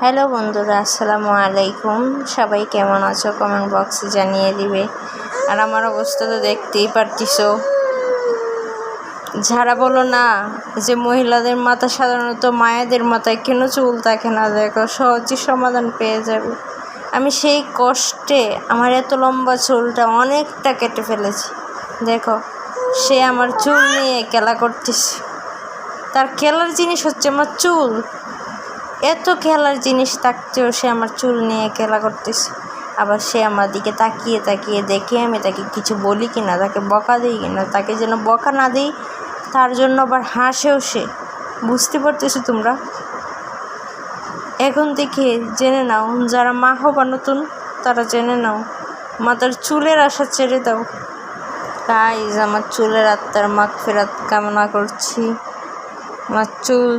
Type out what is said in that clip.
Hello বন্ধুরা, আসসালামু আলাইকুম। সবাই কেমন আছো কমেন্ট বক্সে জানিয়ে দিবে। আর আমার অবস্থা তো দেখতেই পারতিছো। যারা বলো না যে মহিলাদের মাথা সাধারণত মায়েদের মাথায় কেন চুল থাকে না, দেখো সহজে সমাধান পেয়ে যাবে। আমি সেই কষ্টে আমার এত লম্বা চুলটা অনেকটা কেটে ফেলেছি। দেখো, সে আমার চুল নিয়ে খেলা করতেছে। তার খেলার জিনিস হচ্ছে আমার চুল। এত খেলার জিনিস থাকতেও সে আমার চুল নিয়ে খেলা করতেছে। আবার সে আমার দিকে তাকিয়ে তাকিয়ে দেখে আমি তাকে কিছু বলি কিনা, তাকে বকা দিই কিনা, তাকে যেন বকা না দিই তার জন্য আবার হাসেও সে। বুঝতে পারতেছো তোমরা? এখন থেকে জেনে নাও, যারা মা হবা নতুন তারা জেনে নাও, মাথার চুলের আশা ছেড়ে দাও। তাই আমার চুলের আত্মার মাগফিরাত কামনা করছি। আমার চুল